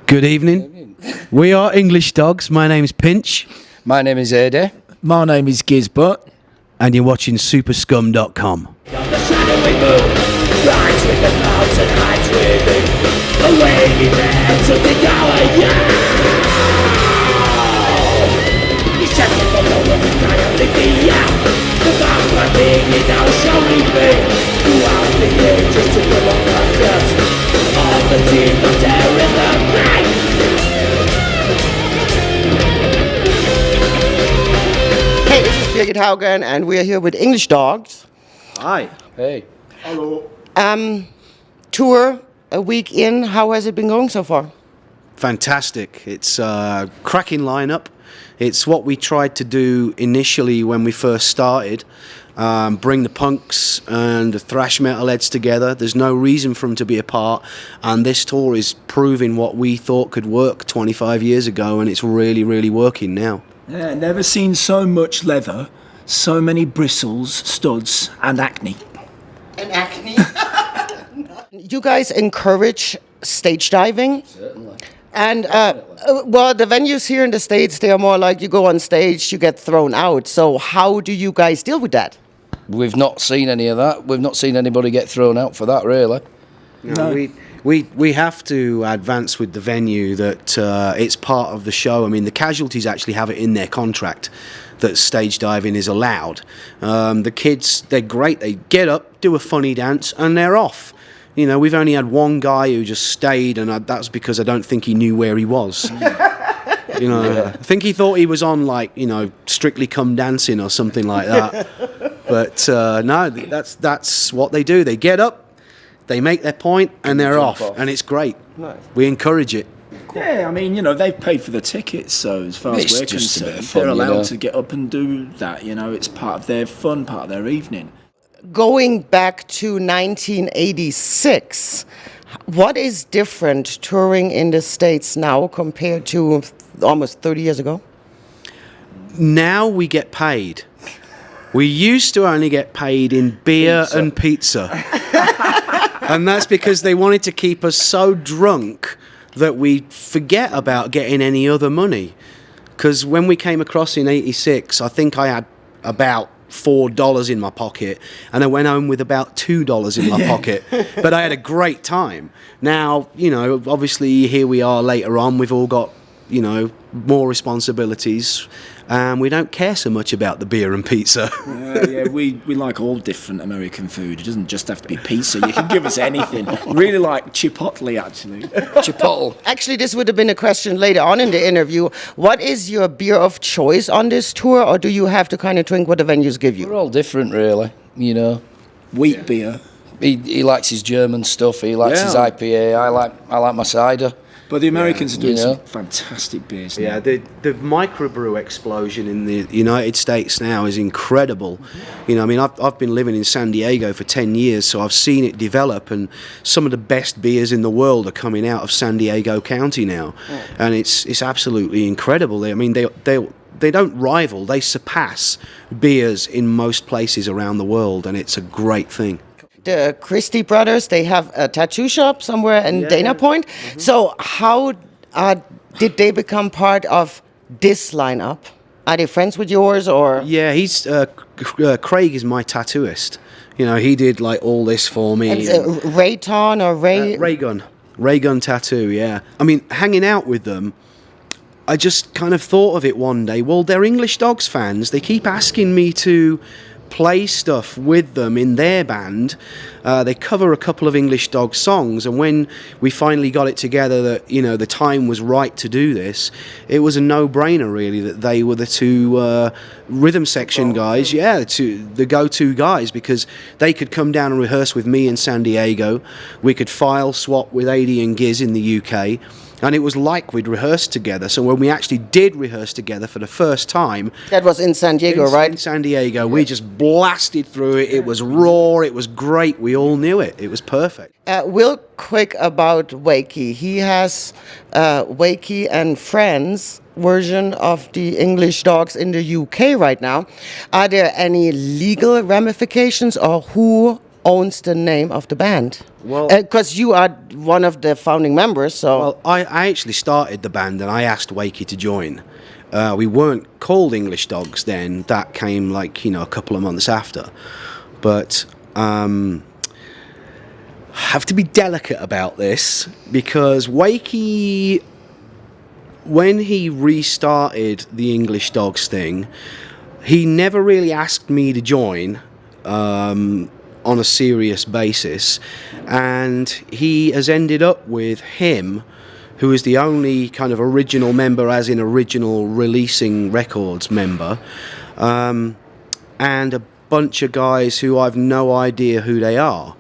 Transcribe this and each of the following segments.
Good evening. We are English Dogs. My name is Pinch. My name is Ade. My name is Gizbutt. And you're watching Superskum.com. Down the shadowy moon, rides with the clouds and hides within the wavy bands of the Galaxy. He's settling for no one to entirely be out. The vampire being is now showing me throughout the ages to the long dust. All the team are tearing the brain. Hey, this is Birgit Haugen, and we are here with English Dogs. Hi. Hey. Tour a week in. How has it been going so far? Fantastic. It's a cracking lineup. It's what we tried to do initially when we first started. Bring the punks and the thrash metal heads together. There's no reason for them to be apart. And this tour is proving what we thought could work 25 years ago, and it's really, really working now. Yeah, never seen so much leather, so many bristles, studs, and acne. And acne. You guys encourage stage diving? Certainly. And, well, the venues here in the States, they are more like you go on stage, you get thrown out. So how do you guys deal with that? We've not seen any of that. We've not seen anybody get thrown out for that, really. No. We have to advance with the venue that it's part of the show. I mean, the Casualties actually have it in their contract that stage diving is allowed. The kids, they're great. They get up, do a funny dance, and they're off. You know, we've only had one guy who just stayed, and that's because I don't think he knew where he was. You know, yeah. I think he thought he was on, like, you know, Strictly Come Dancing or something like that. But no, that's what they do. They get up, they make their point, and they're off. And it's great. Nice. We encourage it. Yeah, I mean, you know, they've paid for the tickets, so as far as It's we're just a bit concerned, of fun, they're allowed you know. to get up and do that. You know, it's part of their fun, part of their evening. Going back to 1986, what is different touring in the States now compared to almost 30 years ago? Now we get paid. We used to only get paid in beer and pizza. And that's because they wanted to keep us so drunk that we forget about getting any other money. Because when we came across in 86, I think I had about $4 in my pocket, and I went home with about $2 in my pocket. But I had a great time. Now, you know, obviously here we are later on. We've all got, you know, more responsibilities, and we don't care so much about the beer and pizza. Yeah, we like all different American food. It doesn't just have to be pizza. You can give us anything. Really like Chipotle, actually. Chipotle. Actually, this would have been a question later on in the interview. What is your beer of choice on this tour, or do you have to kind of drink what the venues give you? We're all different, really, you know. Wheat beer. He likes his German stuff. He likes his Yeah. IPA. I like my cider. But the Americans are doing you know. some fantastic beers now. Yeah, the microbrew explosion in the United States now is incredible. You know, I mean, I've been living in San Diego for 10 years, so I've seen it develop, and some of the best beers in the world are coming out of San Diego County now, and it's absolutely incredible. I mean, they don't rival, they surpass beers in most places around the world, and it's a great thing. The Christie brothers, they have a tattoo shop somewhere in Dana Point. So how did they become part of this lineup? Are they friends with yours, or? Yeah, he's Craig is my tattooist. You know, he did like all this for me. Rayton or Ray? Raygun tattoo. Yeah, I mean, hanging out with them, I just kind of thought of it one day. Well, they're English Dogs fans. They keep asking me to play stuff with them in their band. They cover a couple of English Dog songs, and when we finally got it together that, you know, the time was right to do this, it was a no-brainer really that they were the two rhythm section guys, the go-to guys, because they could come down and rehearse with me in San Diego. We could file swap with Adi and Giz in the UK. And it was like we'd rehearsed together. So when we actually did rehearse together for the first time... That was in San Diego, right? In San Diego. We just blasted through it. It was raw. It was great. We all knew it. It was perfect. Real quick about Wakey. He has Wakey and Friends version of the English Dogs in the UK right now. Are there any legal ramifications, or who owns the name of the band? Well, Because you are one of the founding members, so... well, I actually started the band and I asked Wakey to join. We weren't called English Dogs then. That came like, a couple of months after. But I have to be delicate about this because Wakey, when he restarted the English Dogs thing, he never really asked me to join on a serious basis, and he has ended up with him, who is the only kind of original member, as in original Releasing Records member, and a bunch of guys who I've no idea who they are.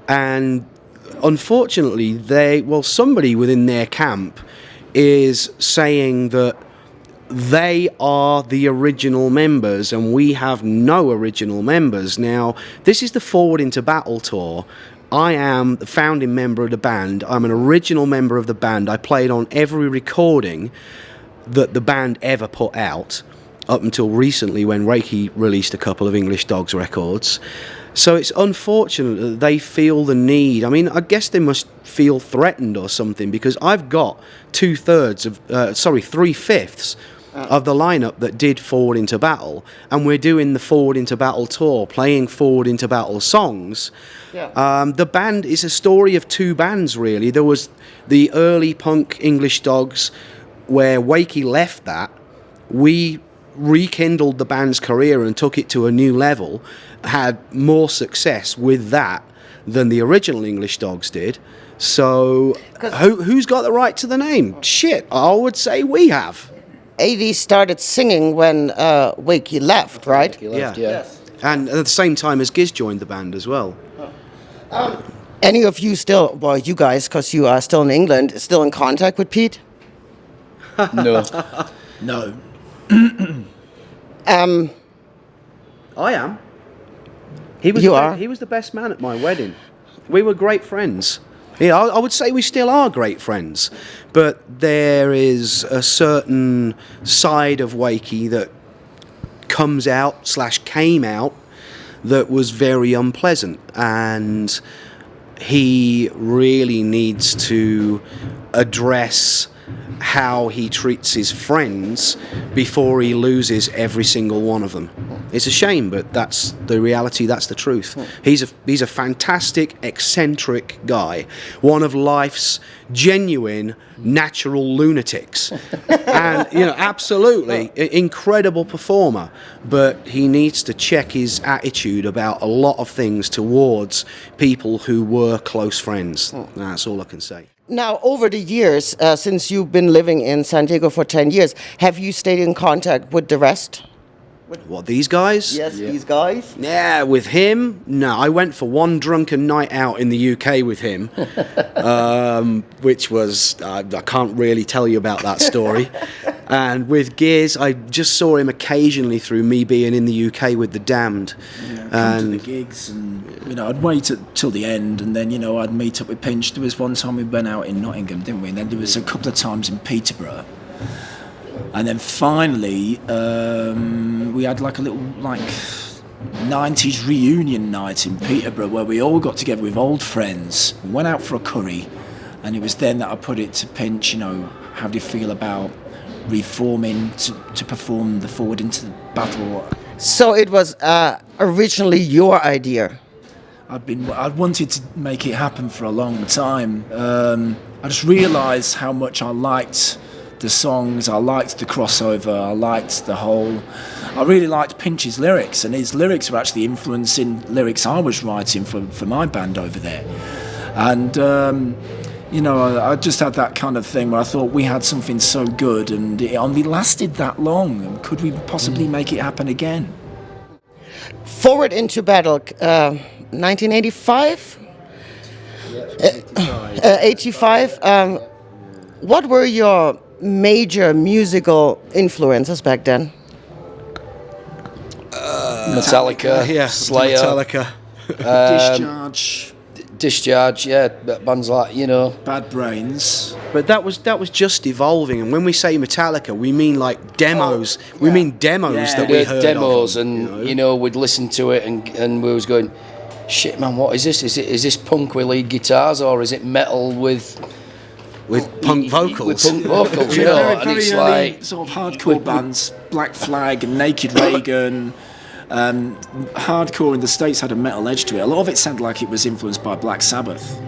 And unfortunately, somebody within their camp is saying that they are the original members and we have no original members. Now, this is the Forward into Battle tour. I am the founding member of the band. I'm an original member of the band. I played on every recording that the band ever put out, up until recently when Reiki released a couple of English Dogs records. So it's unfortunate that they feel the need. I mean, I guess they must feel threatened or something, because I've got 3/5 of the lineup that did Forward into Battle, and we're doing the Forward into Battle tour, playing Forward into Battle songs. Yeah. The band is a story of two bands, really. There was the early punk English Dogs, where Wakey left that. We rekindled the band's career and took it to a new level, had more success with that than the original English Dogs did. So who's got the right to the name? Shit, I would say we have. AD started singing when Wakey left, right? He left, Yeah. yeah. Yes. And at the same time as Giz joined the band as well. Any of you still, well, you guys, because you are still in England, still in contact with Pete? No. No. I am. He was You are? He was the best man at my wedding. We were great friends. Yeah, I would say we still are great friends. But there is a certain side of Wakey that comes out / came out that was very unpleasant, and he really needs to address how he treats his friends before he loses every single one of them. It's a shame, but that's the reality, that's the truth. He's a fantastic, eccentric guy, one of life's genuine natural lunatics. And, absolutely incredible performer, but he needs to check his attitude about a lot of things towards people who were close friends. That's all I can say. Now, over the years, since you've been living in San Diego for 10 years, have you stayed in contact with the rest? What, these guys? Yes, these guys? Yeah, with him? No, I went for one drunken night out in the UK with him, which was, I can't really tell you about that story. And with Giz, I just saw him occasionally through me being in the UK with the Damned. Come to the gigs, and I'd wait till the end, and then I'd meet up with Pinch. There was one time we went out in Nottingham, didn't we? And then there was a couple of times in Peterborough, and then finally we had like a little 90s reunion night in Peterborough where we all got together with old friends. We went out for a curry, and it was then that I put it to Pinch. How do you feel about reforming to perform the Forward into the Battle? So it was originally your idea. I'd wanted to make it happen for a long time. I just realised how much I liked the songs, I liked the crossover, I liked I really liked Pinch's lyrics, and his lyrics were actually influencing lyrics I was writing for my band over there. And I just had that kind of thing where I thought we had something so good, and it only lasted that long, and could we possibly make it happen again? Forward into Battle, 1985? 85. What were your major musical influences back then? Metallica, Yeah, Slayer, Metallica. Discharge, yeah, bands like, Bad Brains. But that was just evolving, and when we say Metallica, we mean like demos. We mean demos that we heard demos, of, and we'd listen to it, and we was going, shit, man, what is this? Is this punk with lead guitars or is it metal with punk vocals? With punk vocals, you Yeah, know, very, and very it's early like sort of hardcore bands, Black Flag and Naked Reagan. Hardcore in the States had a metal edge to it. A lot of it sounded like it was influenced by Black Sabbath.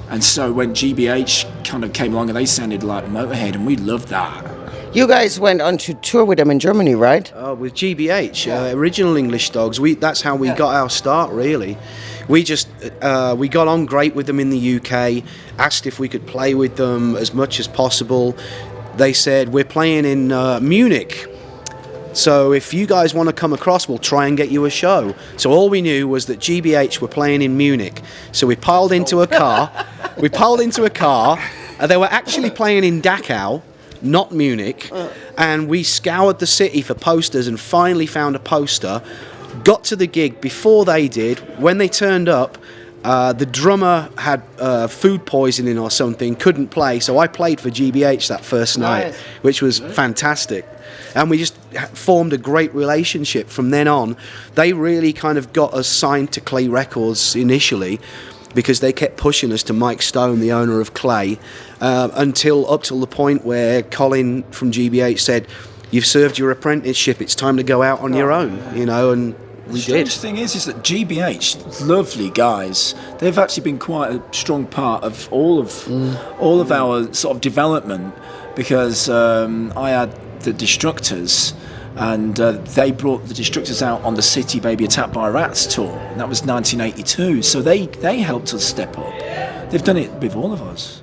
And so when GBH kind of came along and they sounded like Motorhead, and we loved that. You guys went on to tour with them in Germany, right? With GBH, original English Dogs. That's how we got our start, really. We just we got on great with them in the UK. Asked if we could play with them as much as possible. They said, we're playing in Munich, so if you guys want to come across, we'll try and get you a show. So all we knew was that GBH were playing in Munich. So we piled into a car. They were actually playing in Dachau, not Munich, and we scoured the city for posters and finally found a poster. Got to the gig before they did. When they turned up, the drummer had food poisoning or something, couldn't play, so I played for GBH that first night, which was fantastic. And we just formed a great relationship from then on. They really kind of got us signed to Clay Records initially, because they kept pushing us to Mike Stone, the owner of Clay, up till the point where Colin from GBH said, "You've served your apprenticeship, it's time to go out on your own," you know, and we did. The thing is that GBH, lovely guys, they've actually been quite a strong part of all of our sort of development, because I had the Destructors, and they brought the Destructors out on the City Baby Attacked by Rats tour, and that was 1982. So they helped us step up. They've done it with all of us.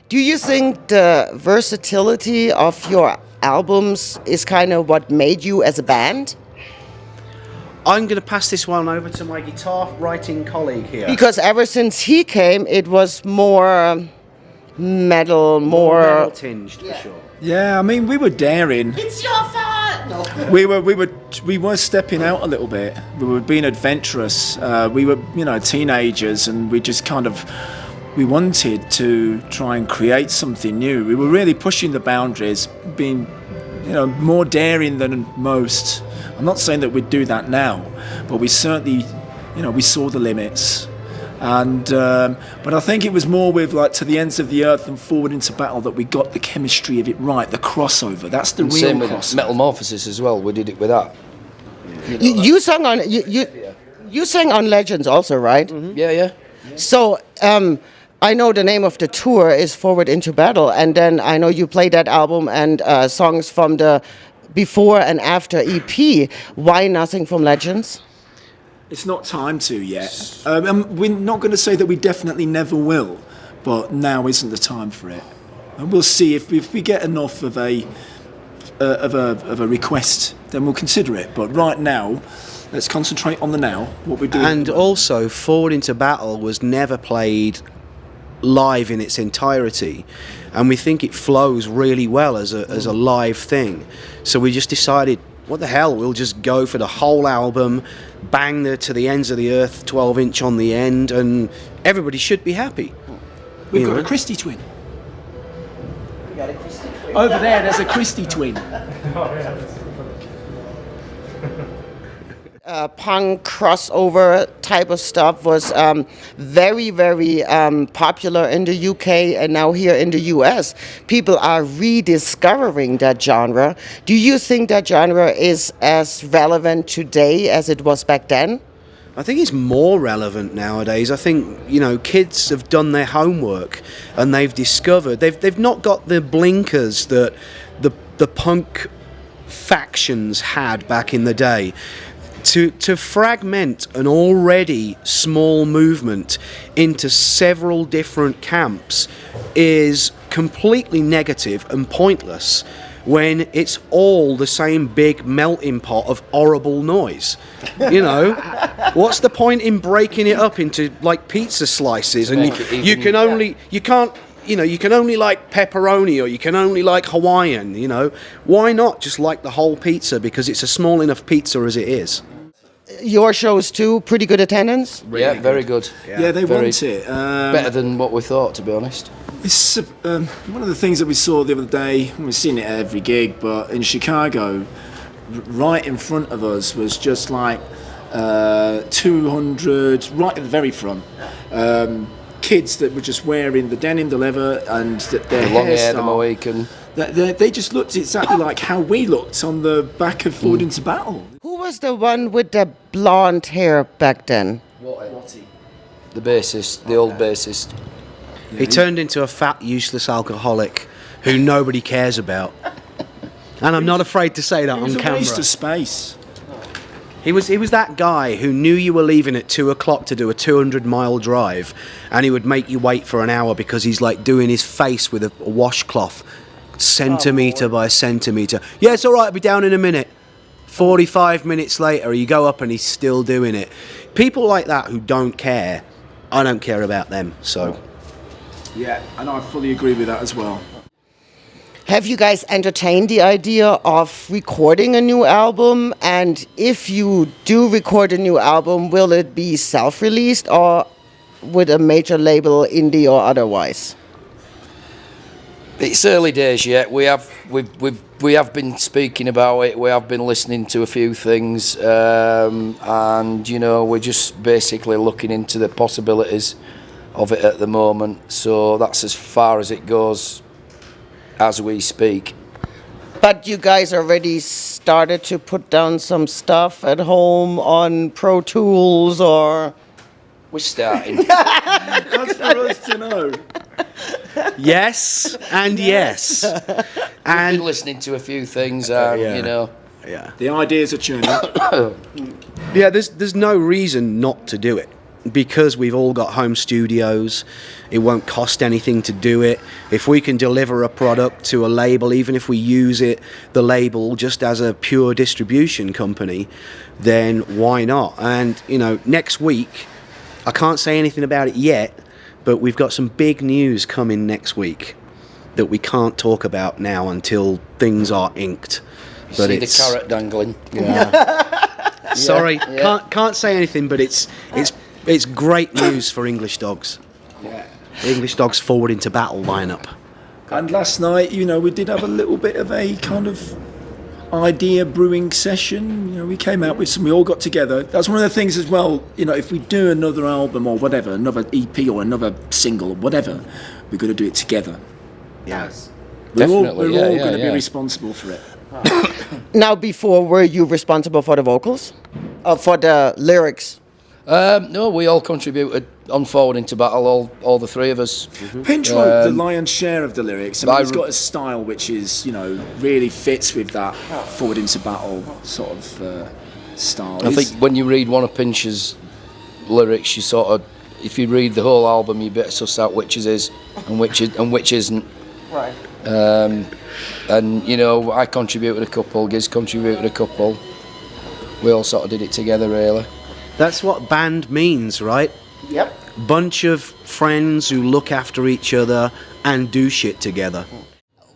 Do you think the versatility of your albums is kind of what made you as a band? I'm going to pass this one over to my guitar writing colleague here. Because ever since he came, it was more metal, more metal tinged, for sure. Yeah, I mean, we were daring. It's your fault. No. We were stepping out a little bit. We were being adventurous. We were, teenagers, and we just we wanted to try and create something new. We were really pushing the boundaries, being, more daring than most. I'm not saying that we'd do that now, but we certainly, we saw the limits. And but I think it was more with like To the Ends of the Earth and Forward into Battle that we got the chemistry of it right, the crossover. That's the and real same with crossover. Metamorphosis as well. We did it with that. You sang on you sang on Legends also, right? Mm-hmm. Yeah. So I know the name of the tour is Forward into Battle, and then I know you played that album and songs from the Before and After EP. Why nothing from Legends? It's not time to yet. We're not going to say that we definitely never will, but now isn't the time for it. And we'll see if we get enough of a request, then we'll consider it. But right now, let's concentrate on the now. What we're doing. And also, Forward into Battle was never played live in its entirety, and we think it flows really well as a live thing. So we just decided, what the hell, we'll just go for the whole album, bang the To the Ends of the Earth 12-inch on the end, and everybody should be happy. We've got a Christie twin. Over there's a Christie twin. Punk crossover type of stuff was very, very popular in the UK and now here in the US. People are rediscovering that genre. Do you think that genre is as relevant today as it was back then? I think it's more relevant nowadays. I think, kids have done their homework and they've discovered, they've not got the blinkers that the punk factions had back in the day. To fragment an already small movement into several different camps is completely negative and pointless when it's all the same big melting pot of horrible noise. What's the point in breaking it up into like pizza slices? And you can only like pepperoni, or you can only like Hawaiian. Why not just like the whole pizza, because it's a small enough pizza as it is. Your shows too, pretty good attendance? Yeah, very good. Yeah, they want it. Better than what we thought, to be honest. It's one of the things that we saw the other day. We've seen it at every gig, but in Chicago, right in front of us was just like 200 right at the very front. Kids that were just wearing the denim, the leather, and their The long hair, the hairstyle. Mohican. They just looked exactly like how we looked on the back of Forward into Battle. Who was the one with the blonde hair back then? The bassist, the old bassist. He turned into a fat, useless alcoholic who nobody cares about. And I'm not afraid to say that It on was a camera. waste of space. He was that guy who knew you were leaving at 2 o'clock to do a 200-mile drive, and he would make you wait for an hour because he's like doing his face with a washcloth, centimetre by centimetre. Yeah, it's all right, I'll be down in a minute. 45 minutes later, you go up and he's still doing it. People like that who don't care, I don't care about them, so... Yeah, and I fully agree with that as well. Have you guys entertained the idea of recording a new album? And if you do record a new album, will it be self-released or with a major label, indie or otherwise? It's early days yet. We have been speaking about it. We have been listening to a few things, and you know, we're just basically looking into the possibilities of it at the moment. So that's as far as it goes as we speak. But you guys already started to put down some stuff at home on Pro Tools or... We're starting. That's for us to know. Yes, and yes. Been And... listening to a few things, you know. Yeah. The ideas are churning. Yeah, there's no reason not to do it because we've all got home studios. It won't cost anything to do it. If we can deliver a product to a label, even if we use it, the label just as a pure distribution company, then why not? And you know, next week, I can't say anything about it yet, but we've got some big news coming next week that we can't talk about now until things are inked. But See the carrot dangling. Yeah. Sorry, yeah. can't say anything, but it's great news for English Dogs. Yeah. English Dogs Forward into Battle lineup. And last night, you know, we did have a little bit of a kind of idea brewing session. You know, we came out with some, we all got together. That's one of the things as well, you know, if we do another album or whatever, another EP or another single or whatever, we're going to do it together. Yes. We're all Definitely, going to yeah. be responsible for it. Now, before, were you responsible for the vocals? Or for the lyrics? No, we all contributed on Forward into Battle, all the three of us. Pinch wrote the lion's share of the lyrics. I mean, I he's got a style which is, you know, really fits with that Forward into Battle sort of style. I think when you read one of Pinch's lyrics, you sort of, if you read the whole album, you better suss out which is his and which isn't. Right. And you know, I contributed a couple, Giz contributed a couple. We all sort of did it together, really. That's what band means, right? Yep. Bunch of friends who look after each other and do shit together.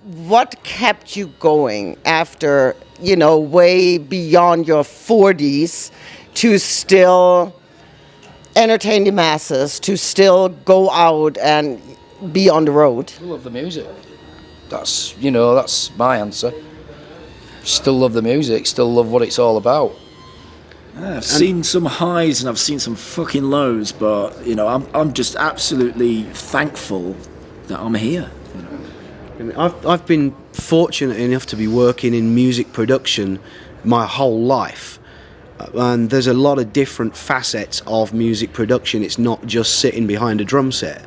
What kept you going after, you know, way beyond your 40s to still entertain the masses, to still go out and be on the road? Still love the music. That's, you know, that's my answer. Still love the music, still love what it's all about. I've seen some highs and I've seen some fucking lows, but you know, I'm just absolutely thankful that I'm here. You know? I've been fortunate enough to be working in music production my whole life. And there's a lot of different facets of music production. It's not just sitting behind a drum set.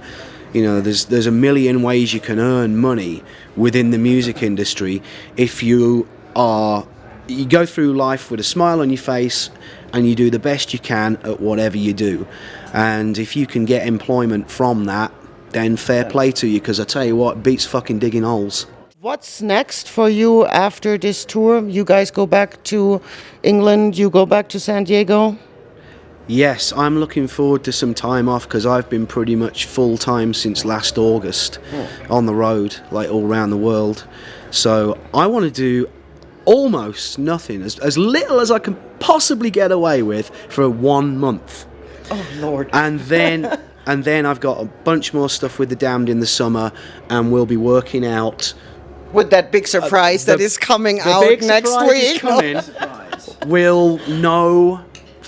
You know, there's a million ways you can earn money within the music industry if you go through life with a smile on your face and you do the best you can at whatever you do. And if you can get employment from that, then fair play to you, because I tell you what, it beats fucking digging holes. What's next for you after this tour? You guys go back to England, you go back to San Diego? Yes, I'm looking forward to some time off because I've been pretty much full-time since last August on the road, like all around the world. So I want to do almost nothing, as little as I can possibly get away with for 1 month. Oh, Lord. And then I've got a bunch more stuff with the Damned in the summer, and we'll be working out. With that big surprise that is coming The out big next surprise is week. coming. We'll know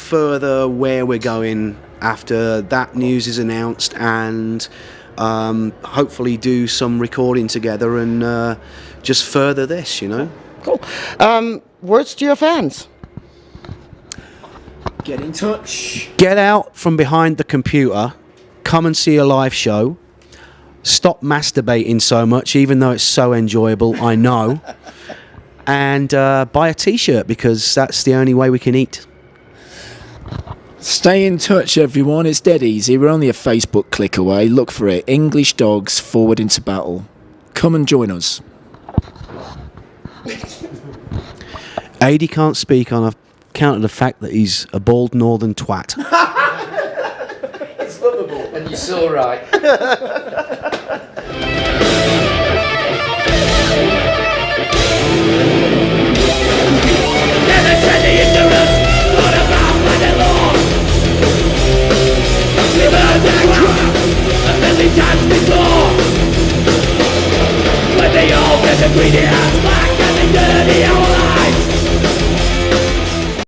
further where we're going after that news is announced, and hopefully do some recording together and just further this, you know. Cool. Words to your fans. Get in touch. Get out from behind the computer, come and see a live show, stop masturbating so much, even though it's so enjoyable, I know, and buy a t-shirt, because that's the only way we can eat. Stay in touch, everyone. It's dead easy. We're only a Facebook click away. Look for it. English Dogs Forward into Battle. Come and join us. Adi can't speak on account of the fact that he's a bald northern twat. It's lovable. And you're so right. Never tread the ignorance, not about by the law. We've heard that crap a million times before. When they all get the greedy hands back and the dirty hour.